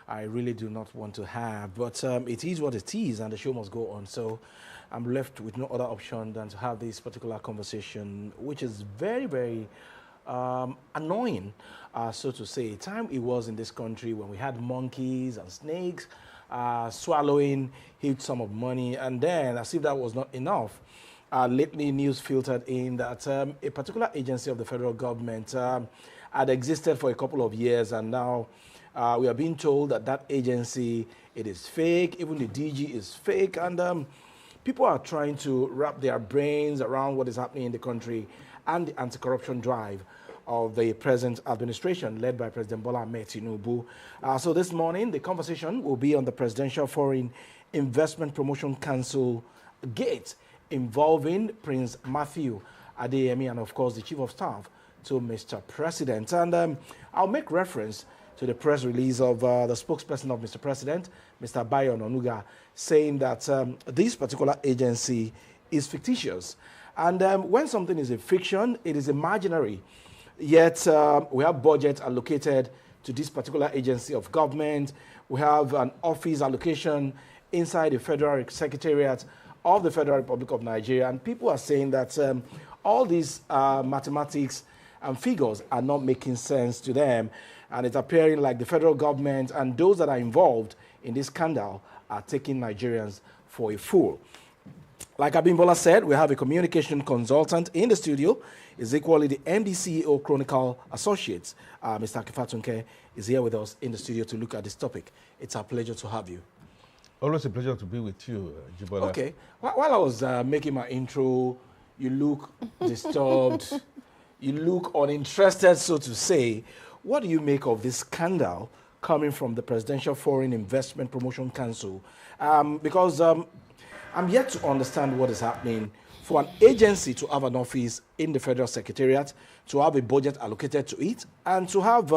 I really do not want to have. But it is what it is, and the show must go on. So I'm left with no other option than to have this particular conversation, which is very, very annoying, so to say. Time it was in this country when we had monkeys and snakes swallowing huge sum of money, and then, as if that was not enough, lately news filtered in that a particular agency of the federal government had existed for a couple of years, and now we are being told that that agency, it is fake, even the DG is fake, and people are trying to wrap their brains around what is happening in the country and the anti-corruption drive of the present administration led by President Bola Tinubu. So this morning, the conversation will be on the Presidential Foreign Investment Promotion Council gate involving Prince Matthew Adeyemi and, of course, the Chief of Staff to Mr. President. And I'll make reference to the press release of the spokesperson of Mr. President, Mr. Bayo Onunuga, saying that this particular agency is fictitious. And when something is a fiction, it is imaginary. Yet we have budget allocated to this particular agency of government. We have an office allocation inside the Federal Secretariat of the Federal Republic of Nigeria. And people are saying that all these mathematics and figures are not making sense to them. And it's appearing like the federal government and those that are involved in this scandal are taking Nigerians for a fool. Like Abimbola said, we have a communication consultant in the studio. Is equally the MD CEO Kronikla Associates. Mr. Akin Fatunke is here with us in the studio to look at this topic. It's our pleasure to have you. Always a pleasure to be with you, Jibola. Okay. While I was making my intro, you look disturbed. You look uninterested, so to say. What do you make of this scandal coming from the Presidential Foreign Investment Promotion Council? Because I'm yet to understand what is happening. For an agency to have an office in the Federal Secretariat, to have a budget allocated to it, and to have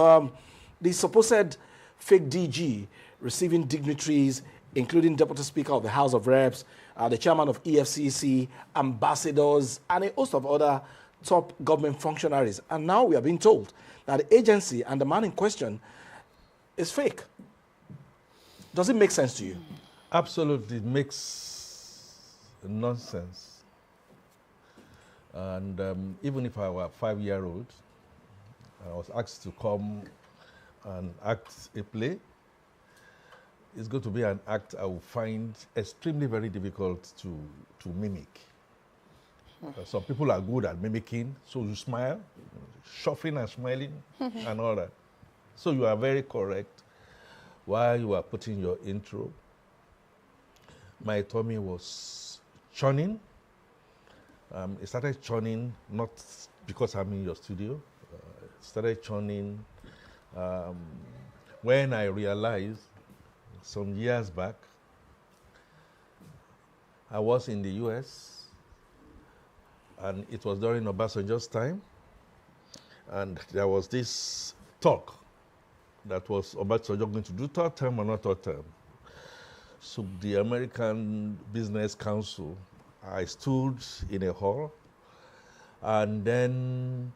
the supposed fake DG receiving dignitaries, including Deputy Speaker of the House of Reps, the Chairman of EFCC, ambassadors, and a host of other top government functionaries. And now we are being told that the agency and the man in question is fake. Does it make sense to you? Absolutely, it makes nonsense. And even if I were a 5-year-old, I was asked to come and act a play, it's going to be an act I will find extremely very difficult to mimic. Some people are good at mimicking, so you smile, shuffling and smiling and all that. So you are very correct. While you are putting your intro, my tummy was churning. It started churning not because I'm in your studio. It started churning when I realized some years back I was in the US, and it was during Obasanjo's time, and there was this talk that was Obasanjo going to do third term or not third term. So the American Business Council, I stood in a hall, and then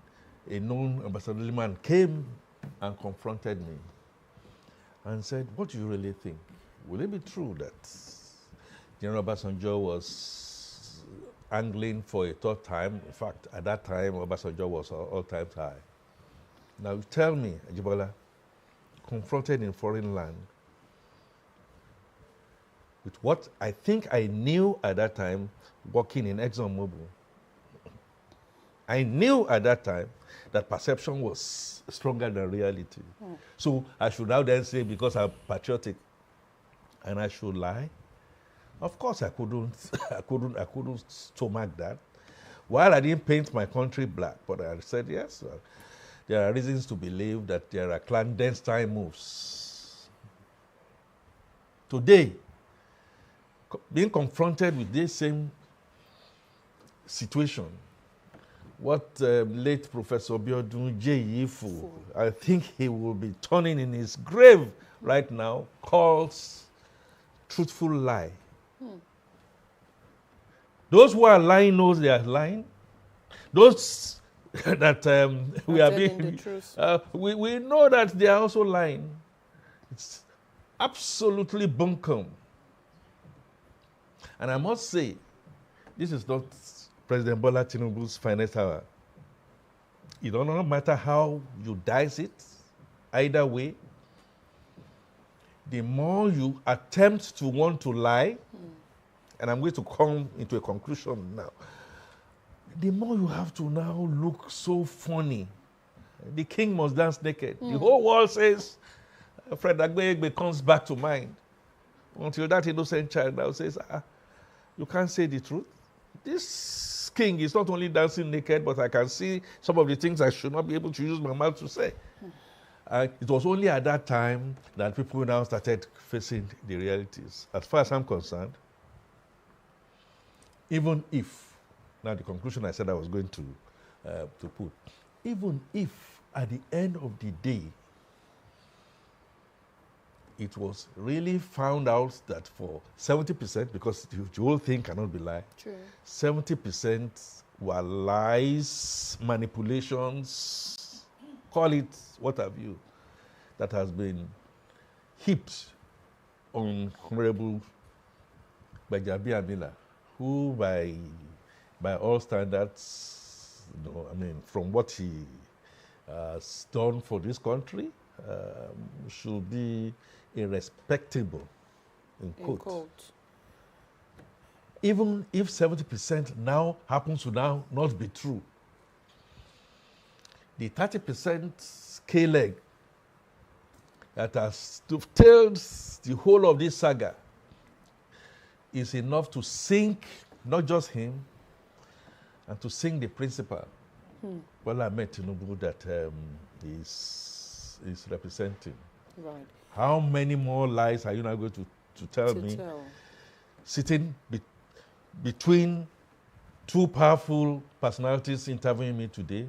a known ambassador man came and confronted me and said, "What do you really think? Will it be true that General Obasanjo was angling for a third time? In fact, at that time, Obasanjo was all-time high. Now tell me, Jibola, confronted in foreign land, with what I think I knew at that time, working in ExxonMobil. I knew at that time that perception was stronger than reality. So I should now then say, because I'm patriotic and I should lie? Of course I couldn't stomach that. While I didn't paint my country black, but I said, yes, there are reasons to believe that there are clandestine moves. Today, being confronted with this same situation, what late Professor Biodun J. I think he will be turning in his grave right now, calls truthful lie. Those who are lying knows they are lying. Those that we are being, we know that they are also lying. absolutely bunkum. And I must say, this is not President Bola Tinubu's finest hour. It don't matter how you dice it, either way, the more you attempt to want to lie, and I'm going to come into a conclusion now, the more you have to now look so funny. The king must dance naked. The whole world says, Fred Agbegbe comes back to mind. Until that innocent child now says, you can't say the truth. This king is not only dancing naked, but I can see some of the things I should not be able to use my mouth to say. It was only at that time that people now started facing the realities. As far as I'm concerned, even if, now the conclusion I said I was going to put, even if at the end of the day, it was really found out that for 70%, because the whole thing cannot be lied, 70% were lies, manipulations, call it what have you, that has been heaped on Honorable Gbajabiamila, who by all standards, from what he has done for this country, should be a respectable, in quote. Even if 70% now happens to now not be true, the 30% K-leg that has tailed the whole of this saga is enough to sink not just him, and to sink the principal, Bola Tinubu, that is representing. Right. How many more lies are you now going to tell me? Sitting between two powerful personalities interviewing me today,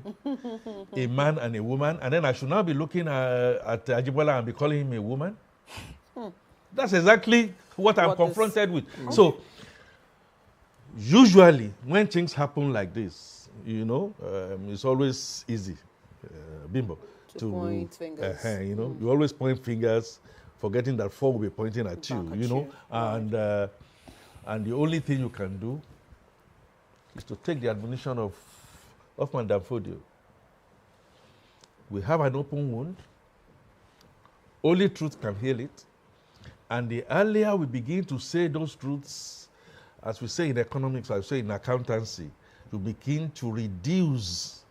a man and a woman, and then I should now be looking at Ajibola and be calling him a woman? That's exactly what I'm confronted with. So, usually, when things happen like this, it's always easy, Bimbo, to point fingers. You always point fingers, forgetting that four will be pointing at you, and the only thing you can do is to take the admonition of Madam Fodio. We have an open wound. Only truth can heal it. And the earlier we begin to say those truths, as we say in economics, as we say in accountancy, to begin to reduce,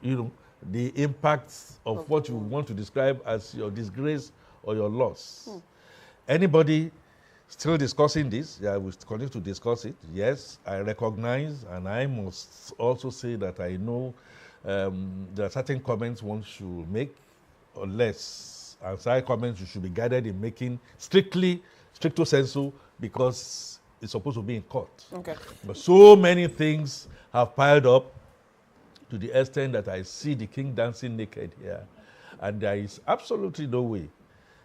the impact of what you want to describe as your disgrace or your loss. Anybody still discussing this? Yeah, we continue to discuss it. Yes, I recognize, and I must also say that I know there are certain comments one should make, or less, and certain comments you should be guided in making stricto sensu, because it's supposed to be in court. Okay. But so many things have piled up to the extent that I see the king dancing naked here. And there is absolutely no way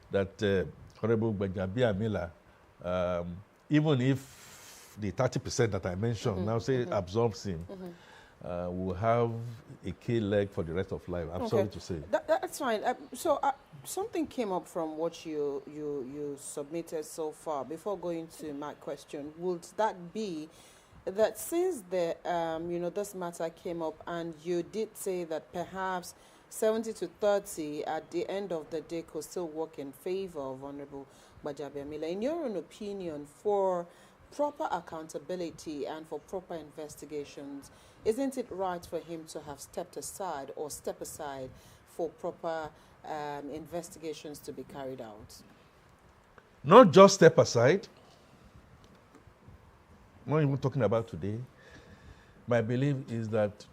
that Honorable Gbajabiamila, even if the 30% that I mentioned now say absorbs him, will have a K-leg for the rest of life. I'm sorry to say. That's fine. So something came up from what you submitted so far. Before going to my question, would that be that since the this matter came up, and you did say that perhaps 70 to 30 at the end of the day could still work in favor of Honorable Gbajabiamila, in your own opinion, for proper accountability and for proper investigations, isn't it right for him to have stepped aside or step aside for proper investigations to be carried out? Not just step aside. I'm not even talking about today. My belief is that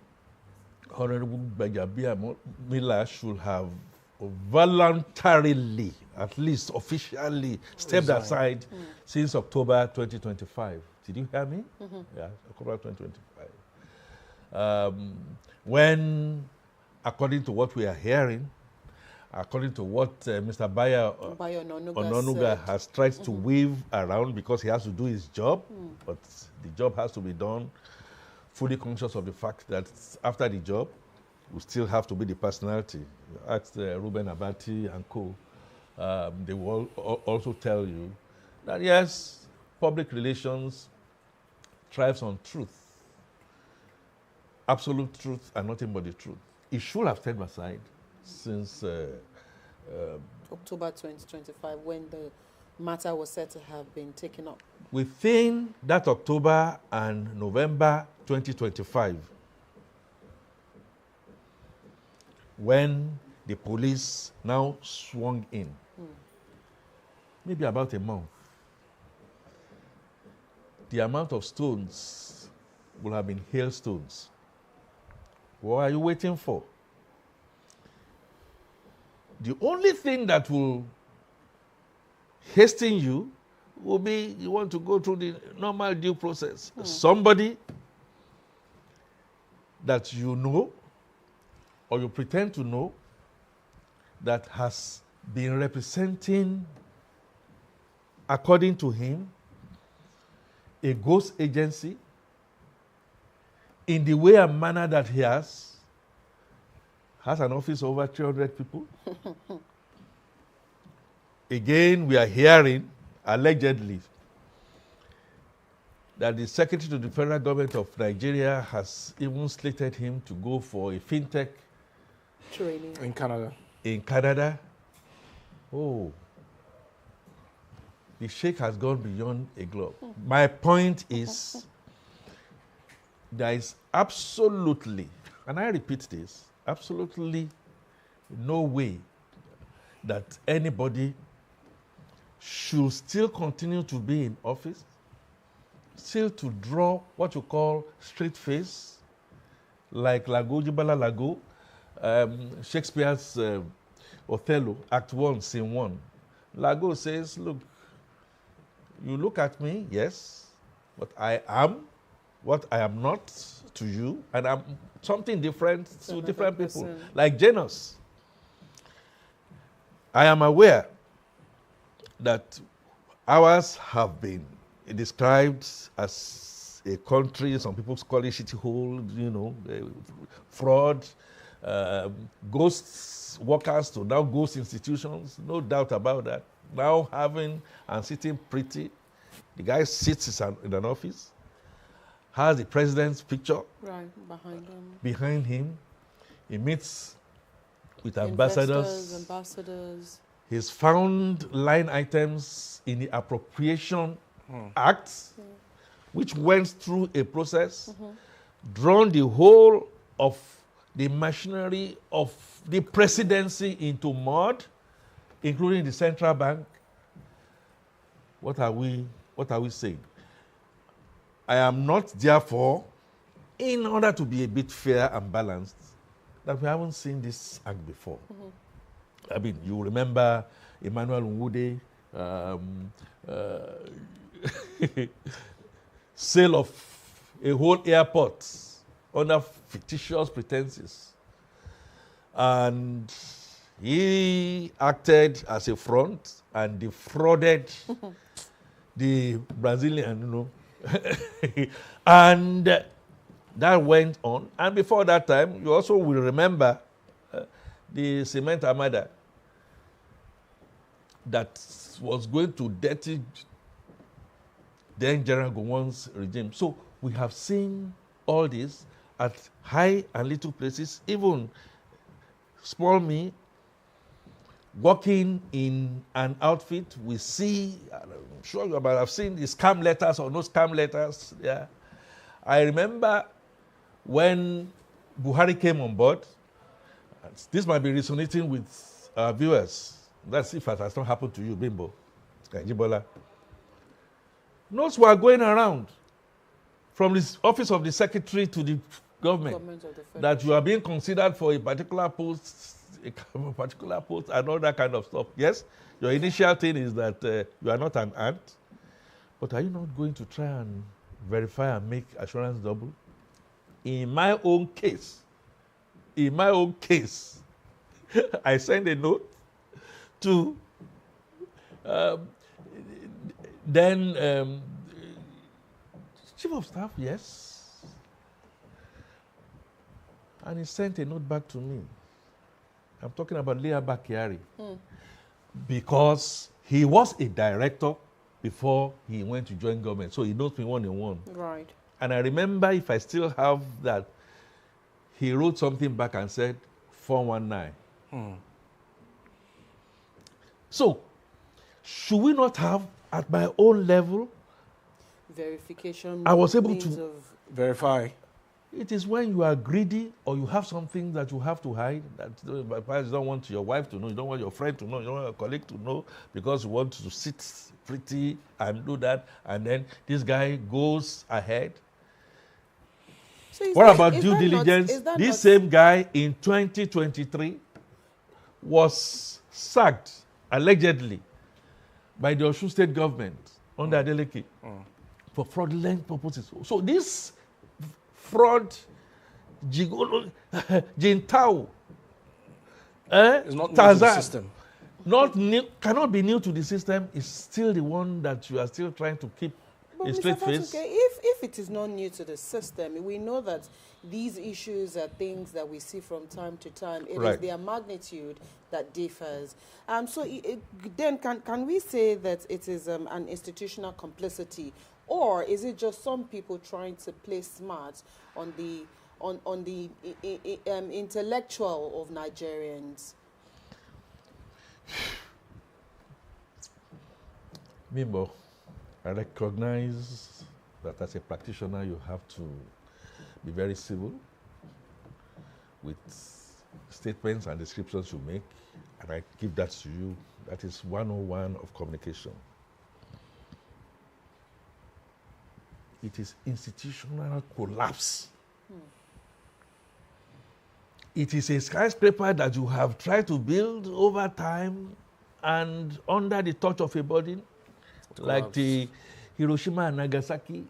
Honorable Gbajabiamila should have voluntarily, at least officially, stepped aside since October 2025. Did you hear me? Yeah, October 2025. When, according to what we are hearing, according to what Mr. Bayo Ononuga has tried to weave around, because he has to do his job, but the job has to be done fully conscious of the fact that after the job, we still have to be the personality. You asked Ruben Abati and co. they will also tell you that yes, public relations thrives on truth, absolute truth, and nothing but the truth. It should have stepped aside since October 2025, when the matter was said to have been taken up. Within that October and November 2025, when the police now swung in, maybe about a month, the amount of stones will have been hailstones. What are you waiting for? The only thing that will hasten you will be you want to go through the normal due process. Somebody that you know or you pretend to know that has been representing, according to him, a ghost agency in the way and manner that he has an office of over 300 people. Again, we are hearing, allegedly, that the Secretary to the Federal Government of Nigeria has even slated him to go for a fintech Training. In Canada. in Canada. Oh, the sheikh has gone beyond a glove. My point is, there is absolutely, and I repeat this, absolutely no way that anybody should still continue to be in office, still to draw what you call straight face, like Lago, Jibala Lago, Shakespeare's Othello, Act 1, Scene 1. Lago says, look, you look at me, yes, but I am what I am not to you, and I'm something different to different people. person. Like Janus. I am aware that ours have been described as a country, some people call it shitty hole, fraud, ghost workers to now ghost institutions, no doubt about that. Now having and sitting pretty, the guy sits in an office, has the president's picture behind him. He meets with ambassadors. He's found line items in the Appropriation Act, which went through a process, drawn the whole of the machinery of the presidency into mud, including the central bank. What are we saying? I am not, therefore, in order to be a bit fair and balanced, that we haven't seen this act before. I mean, you remember Emmanuel Nwude, sale of a whole airport under fictitious pretenses. And he acted as a front and defrauded the Brazilian, and that went on. And before that time, you also will remember the cement armada that was going to dirty then General Gowon's regime. So we have seen all this at high and little places, even small me working in an outfit. We see, I'm sure you might have seen the scam letters or no scam letters. Yeah, I remember when Buhari came on board. This might be resonating with our viewers. That's if it has not happened to you, Bimbo, Jibola. Notes were going around from the office of the secretary to the government that you are being considered for a particular post, and all that kind of stuff. Yes, your initial thing is that you are not an ant, but are you not going to try and verify and make assurance double? In my own case, I sent a note to Chief of Staff, yes, and he sent a note back to me. I'm talking about Leah Bakiari. because he was a director before he went to join government. So he knows me one-on-one. Right. And I remember, if I still have that, he wrote something back and said 419. So, should we not have, at my own level, Verification. I was able means to of Verify. It is when you are greedy or you have something that you have to hide, that perhaps you don't want your wife to know, you don't want your friend to know, you don't want your colleague to know, because you want to sit pretty and do that, and then this guy goes ahead. So What about due diligence? This same guy in 2023 was sacked, allegedly, by the Osun State government under Adeleke for fraudulent purposes. So this fraud, Jintao, It's not new to the system. not new, cannot be new to the system, is still the one that you are still trying to keep a straight face. If it is not new to the system, we know that these issues are things that we see from time to time. It is their magnitude that differs. So then can we say that it is an institutional complicity, or is it just some people trying to play smart on the intellectual of Nigerians? Mimbo, I recognize that as a practitioner you have to be very civil with statements and descriptions you make, and I give that to you. That is 101 of communication. It is institutional collapse. It is a skyscraper that you have tried to build over time and under the touch of a burden, like the Hiroshima and Nagasaki,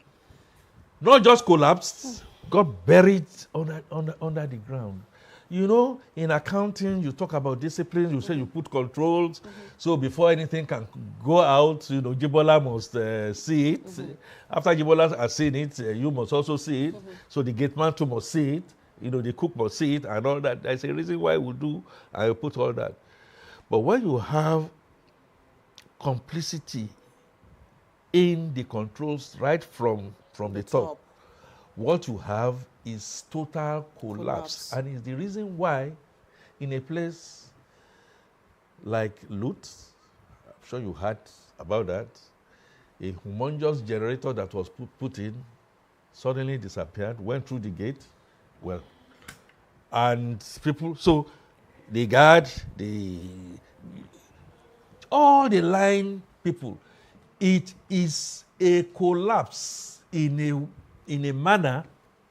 not just collapsed, got buried under the ground. You know, in accounting, you talk about discipline, you say you put controls, so before anything can go out, you know, Jibola must see it. After Jibola has seen it, you must also see it. So the gate man too must see it, you know, the cook must see it and all that. There's a reason why we do, I put all that. But when you have complicity in the controls right from the top, what you have is total collapse. And it's the reason why in a place like Lut, I'm sure you heard about that, a humongous generator that was put in suddenly disappeared, went through the gate, well, and people, so the guard, all the line people, it is a collapse in a manner,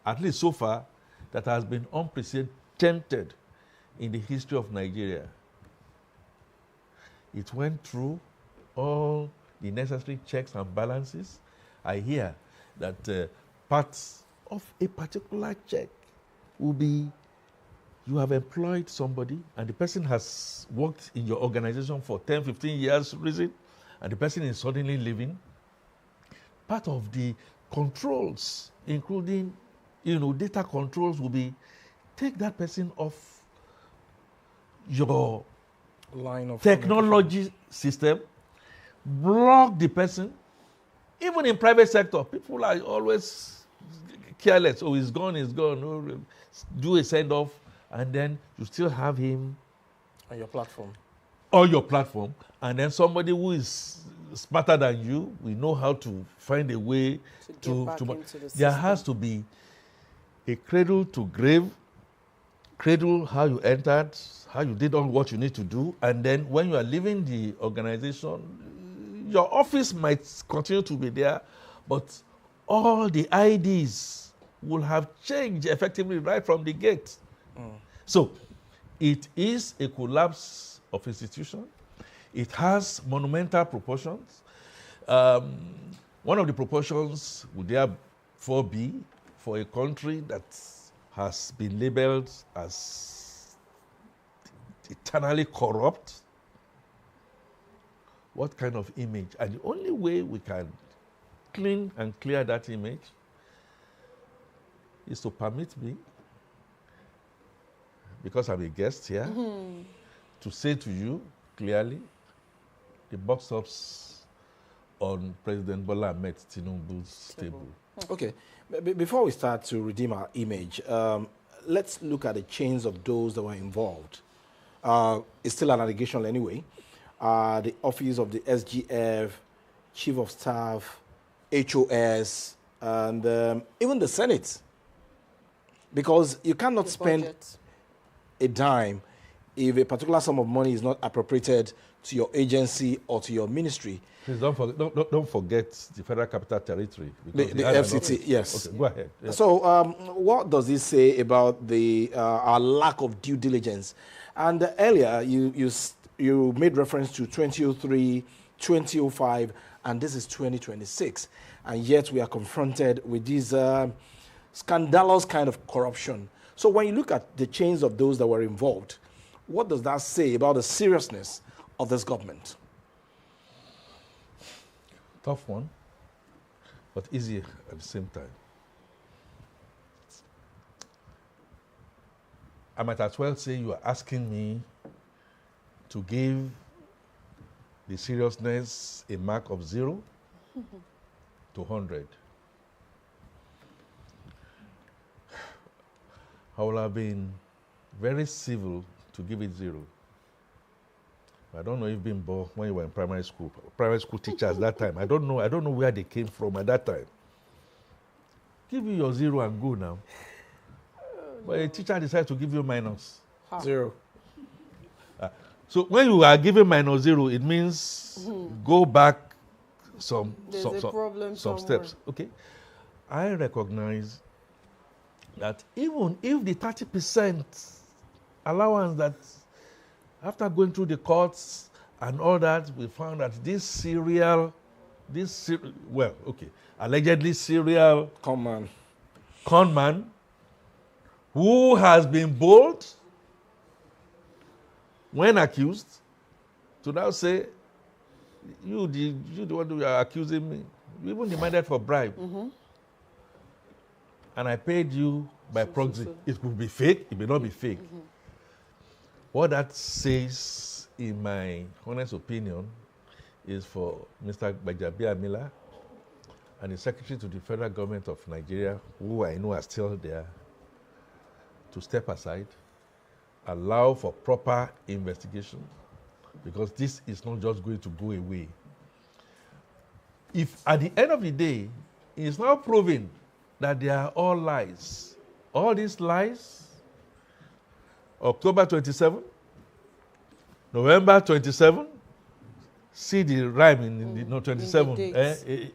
at least so far, that has been unprecedented in the history of Nigeria. It went through all the necessary checks and balances. I hear that parts of a particular check will be, you have employed somebody and the person has worked in your organization for 10, 15 years, reason, and the person is suddenly leaving. Part of the controls, including, you know, data controls, will be take that person off your line of technology system, block the person. Even in private sector, people are always careless. Oh, he's gone, he's gone. Oh, do a send-off, and then you still have him on your platform. On your platform, and then somebody who is smarter than you, we know how to find a way to there has to be a cradle to grave, cradle how you entered, how you did all what you need to do, and then when you are leaving the organization, your office might continue to be there, but all the IDs will have changed effectively right from the gate. So it is a collapse of institution. It has monumental proportions. One of the proportions would therefore be for a country that has been labeled as eternally corrupt. What kind of image? And the only way we can clean and clear that image is to permit me, because I'm a guest here, to say to you clearly the box stops on President Bola Tinubu's table. Okay. Before we start to redeem our image, let's look at the chains of those that were involved. It's still an allegation anyway. The office of the SGF, Chief of Staff, HOS, and even the Senate. Because you cannot spend a dime if a particular sum of money is not appropriated to your agency or to your ministry. Please don't forget the Federal Capital Territory. The FCT, yes. Okay, go ahead. Yeah. So what does this say about our lack of due diligence? And earlier, you made reference to 2003, 2005, and this is 2026. And yet we are confronted with this scandalous kind of corruption. So when you look at the chains of those that were involved, what does that say about the seriousness of this government? Tough one, but easy at the same time. I might as well say you are asking me to give the seriousness a mark of 0 to 100. I would have been very civil to give it 0. I don't know if being born when you were in primary school teachers that time. I don't know where they came from at that time. Give you your 0 and go now. But a teacher decides to give you minus. 0. So when you are given minus 0, it means go back some steps. Okay. I recognize that even if the 30% allowance that after going through the courts and all that, we found that allegedly serial con man who has been bold when accused to now say, you the one who are accusing me, you even demanded for bribe. And I paid you by proxy. It could be fake, it may not be fake. What that says, in my honest opinion, is for Mr. Gbajabiamila and the Secretary to the Federal Government of Nigeria, who I know are still there, to step aside, allow for proper investigation, because this is not just going to go away. If at the end of the day, it's now proven that they are all lies, all these lies, October 27, November 27, see the rhyme in the 27.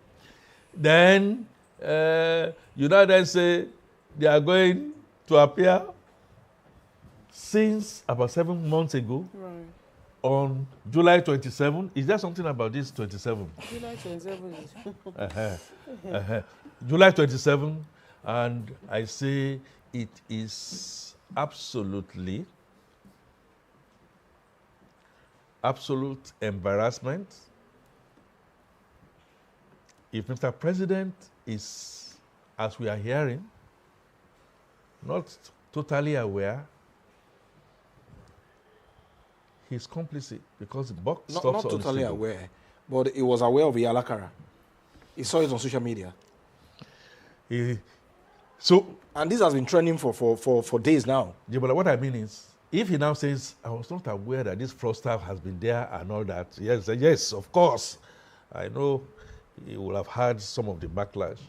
Then you now then say they are going to appear since about 7 months ago. Right. On July 27. Is there something about this 27? July 27 is... July 27, and I say it is absolute embarrassment if Mr. President is, as we are hearing, not totally aware. He's complicit because the buck stops not totally aware, but he was aware of Iyalakara. He saw it on social media. And this has been trending for days now. Yeah, but what I mean is, if he now says, I was not aware that this fraudster has been there and all that, yes, of course. I know he will have had some of the backlash.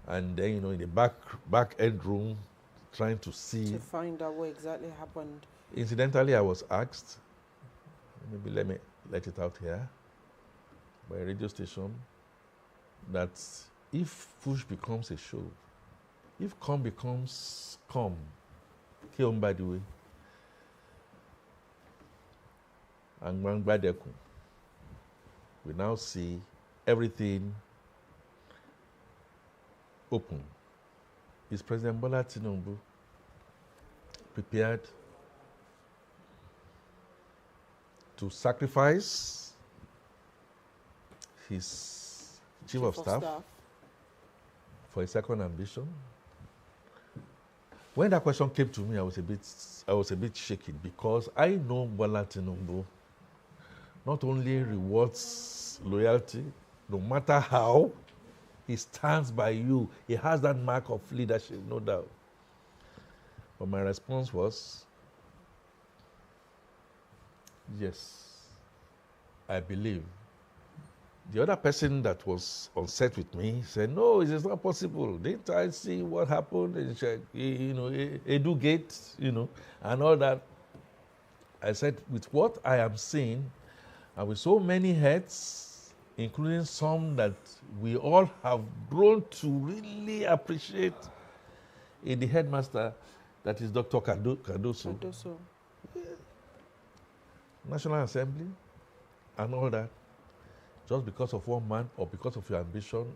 And then, in the back end room, trying to see. To find out what exactly happened. Incidentally, I was asked, maybe let me let it out here, by a radio station, that if push becomes a shove, if come becomes come, Keom by the way, and Gbangbadeku, we now see everything open. Is President Bola Tinubu prepared to sacrifice his chief of staff for a second ambition? When that question came to me, I was a bit shaken, because I know Bola Tinubu not only rewards loyalty, no matter how, he stands by you. He has that mark of leadership, no doubt. But my response was, yes, I believe. The other person that was on set with me said, no, it is not possible. Didn't I see what happened in, Edu Gate, and all that? I said, with what I am seeing, and with so many heads, including some that we all have grown to really appreciate, in the headmaster, that is Dr. Cardoso. National Assembly, and all that, just because of one man or because of your ambition,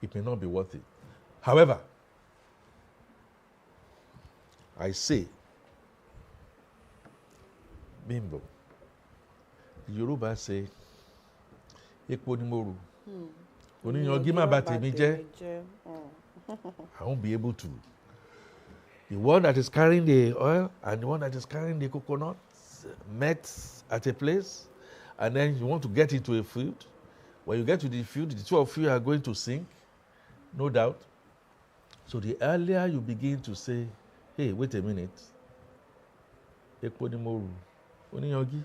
it may not be worth it. However, I say, Bimbo, the Yoruba say, Epo ni moru. Oniyangi ma ba temi je. I won't be able to. The one that is carrying the oil and the one that is carrying the coconut met at a place, and then you want to get into a field. When you get to the field, the two of you are going to sink, no doubt. So the earlier you begin to say, hey, wait a minute, Eponimoru, Oniyangi,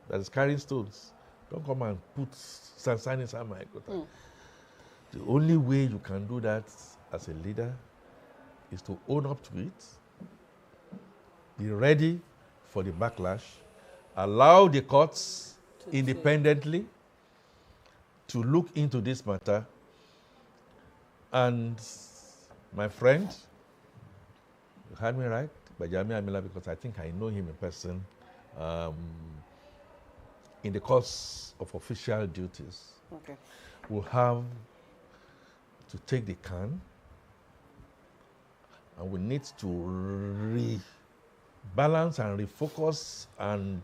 that is carrying stones, don't come and put sand inside my quota. The only way you can do that as a leader is to own up to it, be ready for the backlash, allow the courts independently to look into this matter. And my friend, you heard me right, Gbajabiamila, because I think I know him in person, in the course of official duties, will have to take the can, and we need to rebalance and refocus and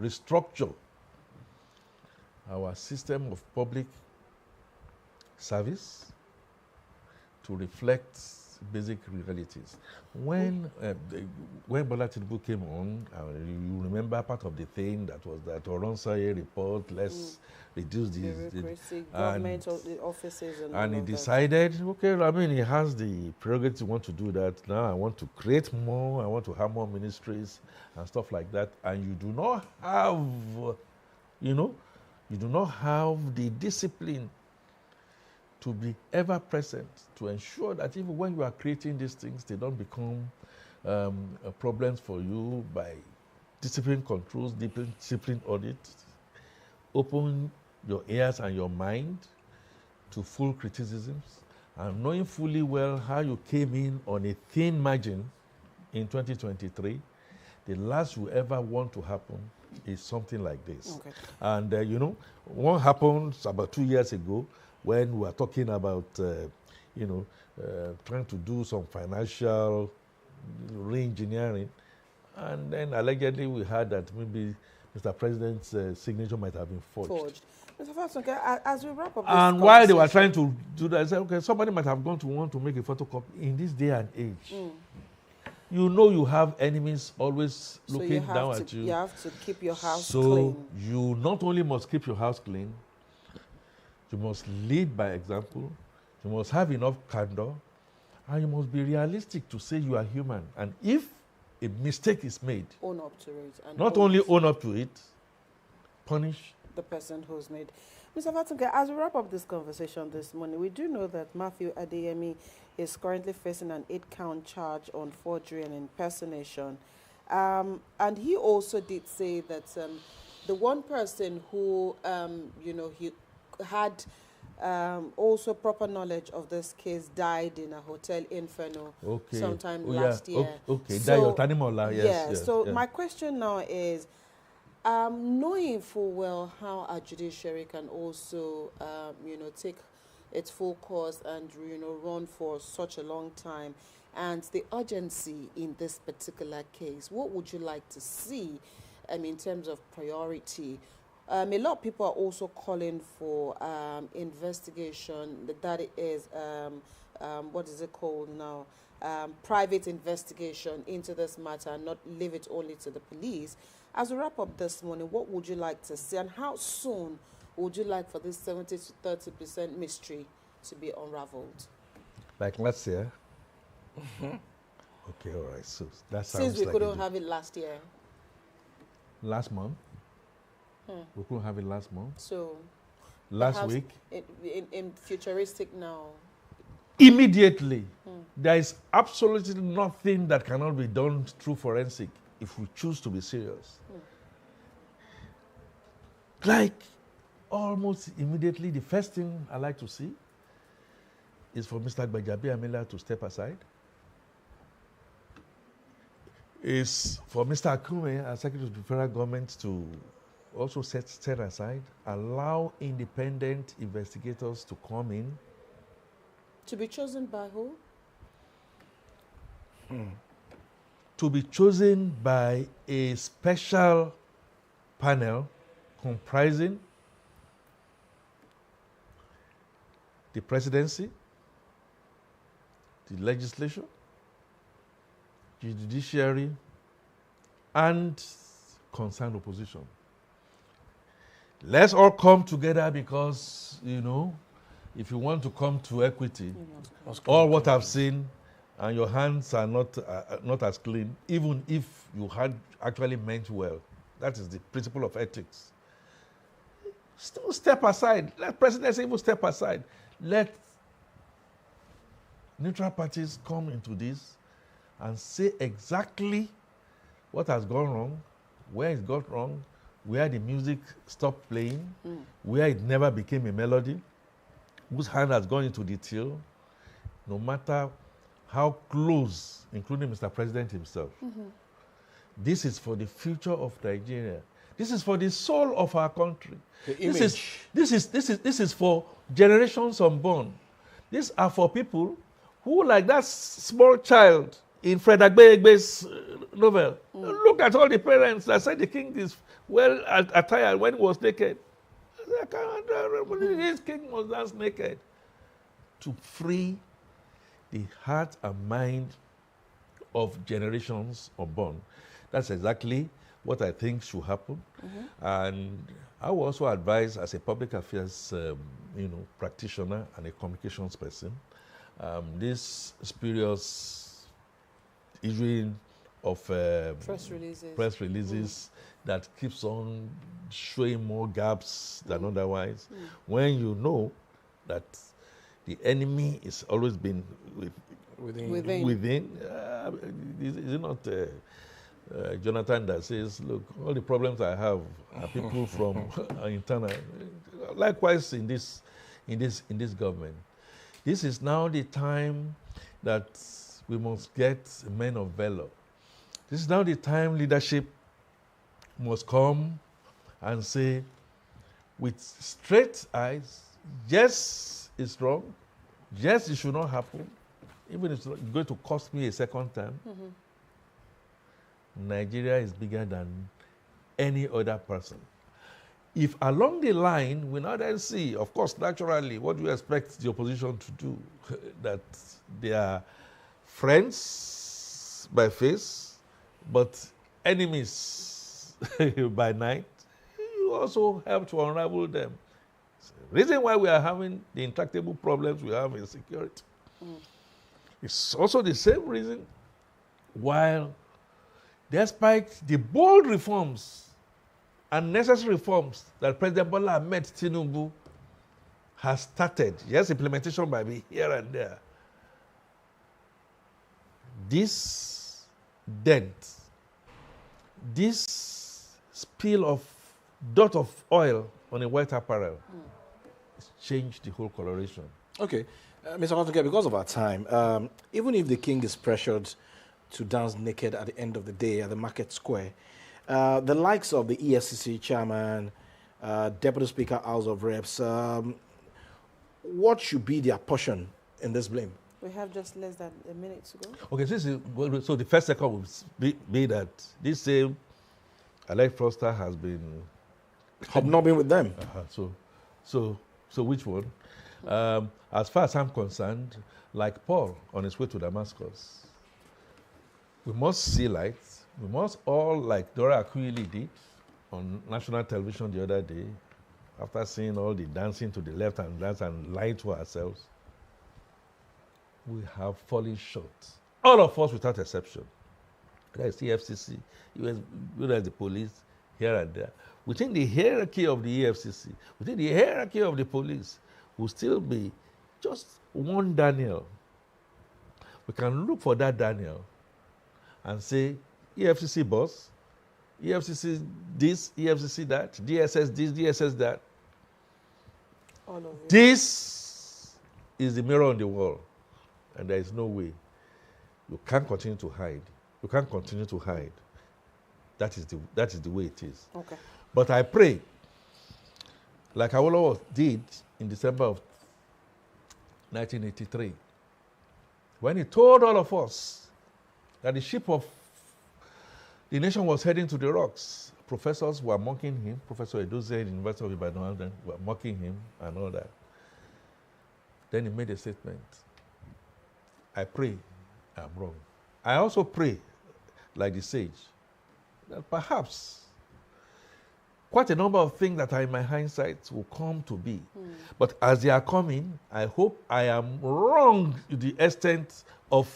restructure our system of public service to reflect basic realities. When Bola Tinubu came on, you remember part of the thing that was that Oronsaye report, let's reduce the government offices and he decided, okay, I mean, he has the prerogative to want to do that. Now I want to create more, I want to have more ministries and stuff like that. And you do not have, you do not have the discipline to be ever present, to ensure that even when you are creating these things, they don't become problems for you by discipline controls, discipline audits. Open your ears and your mind to full criticisms, and knowing fully well how you came in on a thin margin in 2023, the last you ever want to happen is something like this. Okay. And what happened about 2 years ago when we were talking about, trying to do some financial re-engineering, and then allegedly we heard that maybe Mr. President's signature might have been forged. Mr. Fatunke, as we wrap up this And while they were trying to do that, I said, okay, somebody might have gone to want to make a photocopy in this day and age. You have enemies always looking down at you. You have to keep your house clean. So you not only must keep your house clean, you must lead by example, you must have enough candor, and you must be realistic to say you are human. And if a mistake is made, own up to it. And not only own up to it, punish the person who's made. Mr. Fatunke, as we wrap up this conversation this morning, we do know that Matthew Adeyemi is currently facing an 8-count charge on forgery and impersonation. And he also did say that the one person who, he had also proper knowledge of this case died in a hotel Inferno sometime last year. So, yes. My question now is, knowing full well how our judiciary can also, take its full course and, run for such a long time, and the urgency in this particular case, what would you like to see in terms of priority? A lot of people are also calling for investigation, that is, what is it called now? Private investigation into this matter, and not leave it only to the police. As we wrap up this morning, what would you like to see, and how soon would you like for this 70 to 30% mystery to be unraveled? Like last year? Okay, all right. So that sounds Since we like couldn't have it last year. last month. We couldn't have it last month. So Last week. In futuristic now. Immediately. There is absolutely nothing that cannot be done through forensic if we choose to be serious. Like almost immediately, the first thing I like to see is for Mr. Gbajabiamila to step aside. Is for Mr. Akume, as Secretary of the Federal Government, to also set aside, allow independent investigators to come in. To be chosen by who? To be chosen by a special panel comprising the presidency, the legislature, the judiciary, and concerned opposition. Let's all come together because, you know, if you want to come to equity, all what I've seen, and your hands are not as clean, even if you had actually meant well. That is the principle of ethics. Still step aside. Let presidency even step aside. Let neutral parties come into this and say exactly what has gone wrong, where it got wrong, where the music stopped playing, where it never became a melody, whose hand has gone into the till, no matter how close, including Mr. President himself. This is for the future of Nigeria. This is for the soul of our country. This is for generations unborn. These are for people who, like that small child in Fred Agbe's novel, look at all the parents that said the king is well attired when he was naked. I can't remember. This king was dance naked. To free the heart and mind of generations unborn. That's exactly what I think should happen. And I will also advise, as a public affairs practitioner and a communications person, this spurious issue of press releases that keeps on showing more gaps than otherwise, when you know that the enemy is always been within. Is it not Jonathan that says, look, all the problems I have are people from internal. Likewise in this government. This is now the time that we must get men of valor. This is now the time leadership must come and say, with straight eyes, yes, it's wrong. Yes, it should not happen. Even if it's going to cost me a second time. Nigeria is bigger than any other person. If along the line, we now then see, of course, naturally, what do you expect the opposition to do? That they are friends by face, but enemies by night. You also help to unravel them. Reason why we are having the intractable problems we have in security. It's also the same reason why, despite the bold reforms and necessary reforms that President Bola Tinubu has started, yes, implementation might be here and there, this dent, this spill of dot of oil on a white apparel, changed the whole coloration. Okay. Mr. Fatunke, because of our time, even if the king is pressured to dance naked at the end of the day at the market square, the likes of the EFCC chairman, Deputy Speaker, House of Reps, what should be their portion in this blame? We have just less than a minute to go. Okay, so the first second will be that this same Alex Foster has been hobnobbing with them. So which one? As far as I'm concerned, like Paul on his way to Damascus, we must see light, We must all, like Dora Akunyili did on national television the other day, after seeing all the dancing to the left and right and lying to ourselves, we have fallen short. All of us without exception. There's the EFCC, there's the police, here and there. Within the hierarchy of the EFCC, within the hierarchy of the police, will still be just one Daniel. We can look for that Daniel and say, EFCC boss, EFCC this, EFCC that, DSS this, DSS that. All of it. This is the mirror on the wall, and there is no way. You can't continue to hide. You can't continue to hide. That is the way it is. Okay. But I pray, like Awolowo did in December of 1983, when he told all of us that the ship of the nation was heading to the rocks. Professors were mocking him. Professor Edozie in the University of Ibadan were mocking him and all that. Then he made a statement. I pray I'm wrong. I also pray, like the sage, that perhaps quite a number of things that are in my hindsight will come to be. But as they are coming, I hope I am wrong to the extent of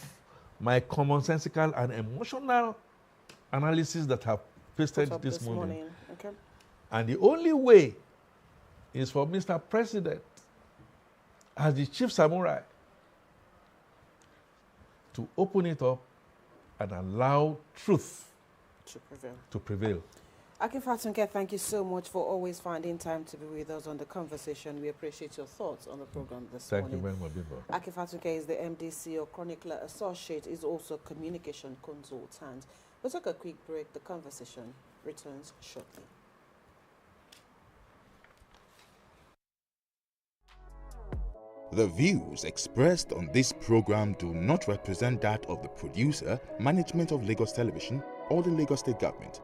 my commonsensical and emotional analysis that have pasted this morning. Okay. And the only way is for Mr. President, as the chief samurai, to open it up and allow truth to prevail. Akin Fatunke, thank you so much for always finding time to be with us on the conversation. We appreciate your thoughts on the program this morning. Thank you very much, Bimbo. Akin Fatunke is the MDC of Kronikla Associate, is also communication consultant. We'll take a quick break. The conversation returns shortly. The views expressed on this program do not represent that of the producer, management of Lagos Television, or the Lagos State Government.